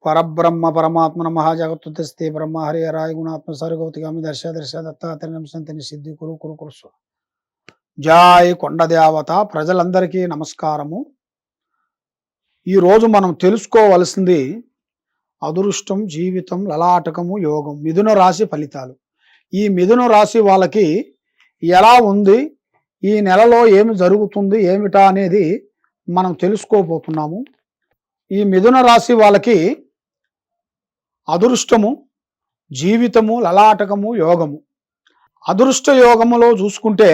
పరబ్రహ్మ పరమాత్మ నమః జగత్తుస్తే బ్రహ్మ హరి హరాయ గుణాత్మ సర్గౌతిగామి దర్శ దర్శ దత్తాత్రేయం సంతని సిద్ధి కురు కురు కురుసు. జై కొండదేవత. ప్రజలందరికీ నమస్కారము. ఈరోజు మనం తెలుసుకోవలసింది అదృష్టం, జీవితం, లలాటకము, యోగం, మిథున రాశి ఫలితాలు. ఈ మిథున రాశి వాళ్ళకి ఎలా ఉంది, ఈ నెలలో ఏమి జరుగుతుంది, ఏమిటా అనేది మనం తెలుసుకోబోతున్నాము. ఈ మిథున రాశి వాళ్ళకి అదృష్టము, జీవితము, లలాటకము, యోగము. అదృష్ట యోగములో చూసుకుంటే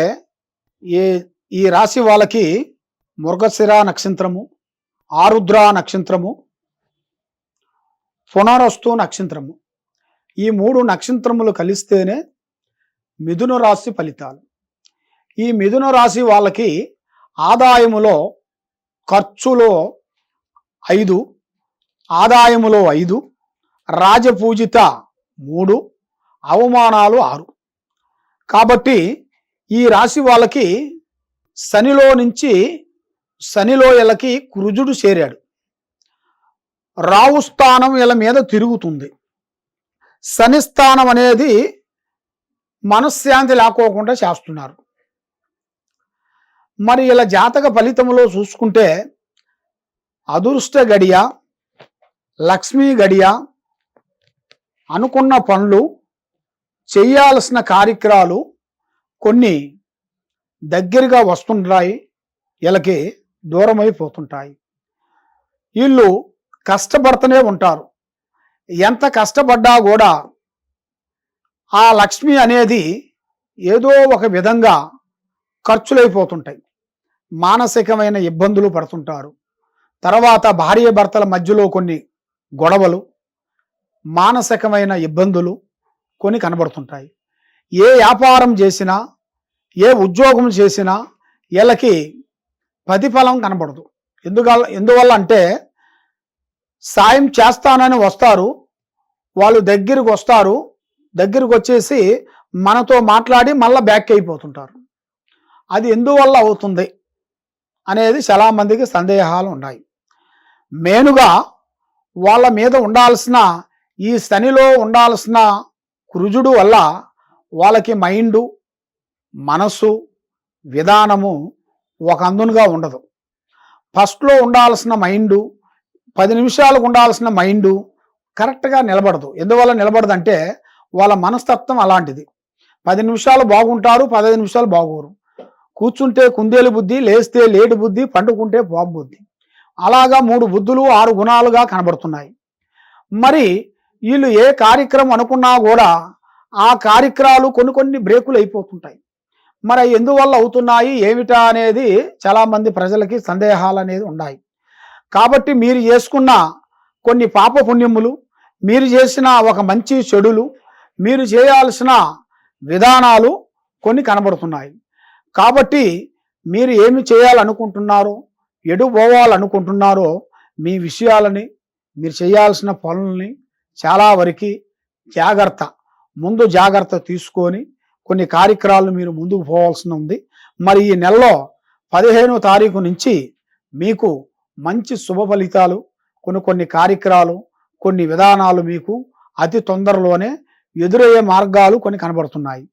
ఈ రాశి వాళ్ళకి మృగశిర నక్షత్రము, ఆరుద్ర నక్షత్రము, పునరస్తు నక్షత్రము, ఈ 3 నక్షత్రములు కలిస్తేనే మిథున రాశి ఫలితాలు. ఈ మిథున రాశి వాళ్ళకి ఆదాయములో ఖర్చులో 5, ఆదాయములో 5, రాజపూజిత 3, అవమానాలు 6. కాబట్టి ఈ రాశి వాళ్ళకి శనిలో వీళ్ళకి కుజుడు చేరాడు. రాహు స్థానం వీళ్ళ మీద తిరుగుతుంది. శని స్థానం అనేది మనశ్శాంతి లేకోకుండా చేస్తున్నారు. మరి ఇలా జాతక ఫలితంలో చూసుకుంటే అదృష్ట గడియ, లక్ష్మీ గడియ, అనుకున్న పనులు, చేయాల్సిన కార్యక్రమాలు కొన్ని దగ్గరగా వస్తుంటాయి, వీళ్ళకి దూరమైపోతుంటాయి. వీళ్ళు కష్టపడుతూనే ఉంటారు. ఎంత కష్టపడ్డా కూడా ఆ లక్ష్మి అనేది ఏదో ఒక విధంగా ఖర్చులైపోతుంటాయి. మానసికమైన ఇబ్బందులు పడుతుంటారు. తర్వాత భార్య భర్తల మధ్యలో కొన్ని గొడవలు, మానసికమైన ఇబ్బందులు కొన్ని కనబడుతుంటాయి. ఏ వ్యాపారం చేసినా, ఏ ఉద్యోగం చేసినా వీళ్ళకి ప్రతిఫలం కనబడదు. ఎందువల్ల అంటే సాయం చేస్తానని వస్తారు, వాళ్ళు దగ్గరికి వస్తారు, దగ్గరికి వచ్చేసి మనతో మాట్లాడి మళ్ళీ బ్యాక్ అయిపోతుంటారు. అది ఎందువల్ల అవుతుంది అనేది చాలా మందికి సందేహాలు ఉన్నాయి. మెయిన్గా వాళ్ళ మీద ఉండాల్సిన ఈ శనిలో ఉండాల్సిన కుజుడు వల్ల వాళ్ళకి మైండు, మనస్సు, విధానము ఒక అందునుగా ఉండదు. ఫస్ట్లో ఉండాల్సిన మైండు, 10 నిమిషాలకు ఉండాల్సిన మైండు కరెక్ట్గా నిలబడదు. ఎందువల్ల నిలబడదంటే వాళ్ళ మనస్తత్వం అలాంటిది. 10 నిమిషాలు బాగుంటారు, 15 నిమిషాలు బాగోరు. కూర్చుంటే కుందేలు బుద్ధి, లేస్తే లేటు బుద్ధి, పండుకుంటే పాము బుద్ధి. అలాగా 3 బుద్ధులు 6 గుణాలుగా కనబడుతున్నాయి. మరి వీళ్ళు ఏ కార్యక్రమం అనుకున్నా కూడా ఆ కార్యక్రమాలు కొన్ని బ్రేకులు అయిపోతుంటాయి. మరి ఎందువల్ల అవుతున్నాయి ఏమిటా అనేది చాలామంది ప్రజలకి సందేహాలు అనేది ఉన్నాయి. కాబట్టి మీరు చేసుకున్న కొన్ని పాప పుణ్యములు, మీరు చేసిన ఒక మంచి చెడులు, మీరు చేయాల్సిన విధానాలు కొన్ని కనబడుతున్నాయి. కాబట్టి మీరు ఏమి చేయాలనుకుంటున్నారో, ఎటు పోవాలనుకుంటున్నారో మీ విషయాలని, మీరు చేయాల్సిన పనులని చాలా వరకు ముందు జాగ్రత్త తీసుకొని కొన్ని కార్యక్రమాలు మీరు ముందుకు పోవాల్సి ఉంది. మరి ఈ నెలలో 15వ తారీఖు నుంచి మీకు మంచి శుభ ఫలితాలు, కొన్ని కార్యక్రమాలు, కొన్ని విధానాలు మీకు అతి తొందరలోనే ఎదురయ్యే మార్గాలు కొన్ని కనబడుతున్నాయి.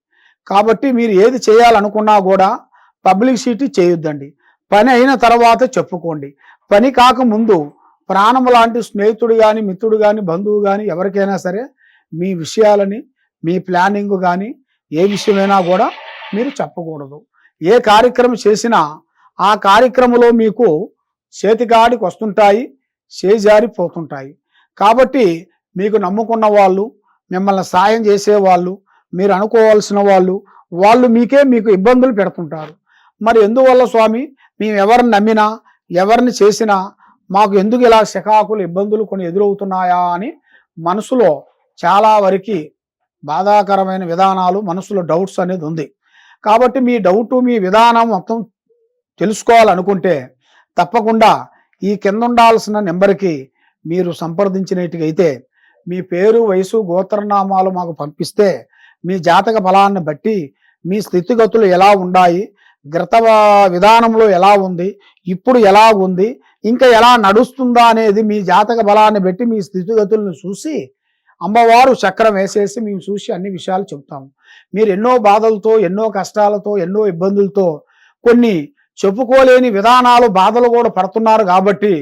కాబట్టి మీరు ఏది చేయాలనుకున్నా కూడా పబ్లిసిటీ చేయొద్దండి. పని అయిన తర్వాత చెప్పుకోండి. పని కాకముందు ప్రాణం లాంటి స్నేహితుడు కానీ, మిత్రుడు కానీ, బంధువు కానీ ఎవరికైనా సరే మీ విషయాలని, మీ ప్లానింగ్ కానీ ఏ విషయమైనా కూడా మీరు చెప్పకూడదు. ఏ కార్యక్రమం చేసినా ఆ కార్యక్రమంలో మీకు చేతికాడికి వస్తుంటాయి, చేజారిపోతుంటాయి. కాబట్టి మీకు నమ్ముకున్న వాళ్ళు, మిమ్మల్ని సాయం చేసేవాళ్ళు, మీరు అనుకోవాల్సిన వాళ్ళు మీకు ఇబ్బందులు పెడుతుంటారు. మరి ఎందువల్ల స్వామి, మేము ఎవరిని నమ్మినా, ఎవరిని చేసినా మాకు ఎందుకు ఇలా శకాకులు ఇబ్బందులు కొన్ని ఎదురవుతున్నాయా అని మనసులో చాలా వరకు బాధాకరమైన విధానాలు, మనసులో డౌట్స్ అనేది ఉంది. కాబట్టి మీ డౌటు, మీ విధానం మొత్తం తెలుసుకోవాలనుకుంటే తప్పకుండా ఈ కింద ఉండాల్సిన నెంబర్కి మీరు సంప్రదించినట్టుగైతే మీ పేరు, వయసు, గోత్రనామాలు మాకు పంపిస్తే మీ జాతక ఫలాన్ని బట్టి మీ స్థితిగతులు ఎలా ఉన్నాయి, గ్రత విధానంలో ఎలా ఉంది, ఇప్పుడు ఎలా ఉంది, ఇంకా ఎలా నడుస్తుందా అనేది మీ జాతక బలాన్ని బట్టి మీ స్థితిగతులను చూసి అమ్మవారు చక్రం వేసేసి మేము చూసి అన్ని విషయాలు చెప్తాము. మీరు ఎన్నో బాధలతో, ఎన్నో కష్టాలతో, ఎన్నో ఇబ్బందులతో, కొన్ని చెప్పుకోలేని విధానాలు, బాధలు కూడా పడుతున్నారు. కాబట్టి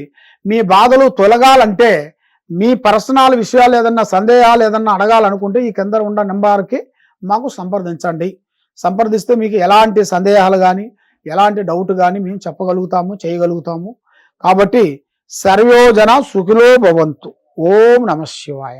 మీ బాధలు తొలగాలంటే మీ పర్సనల్ విషయాలు ఏదన్నా సందేహాలు ఏదన్నా అడగాలనుకుంటే ఈ కింద ఉన్న నెంబర్కి మాకు సంప్రదించండి. సంప్రదిస్తే మీకు ఎలాంటి సందేహాలు కానీ, ఎలాంటి డౌట్ కానీ మేము చెప్పగలుగుతాము, చేయగలుగుతాము. కాబట్టి సర్వోజన సుఖిలో భవంతు. ఓం నమః శివాయ.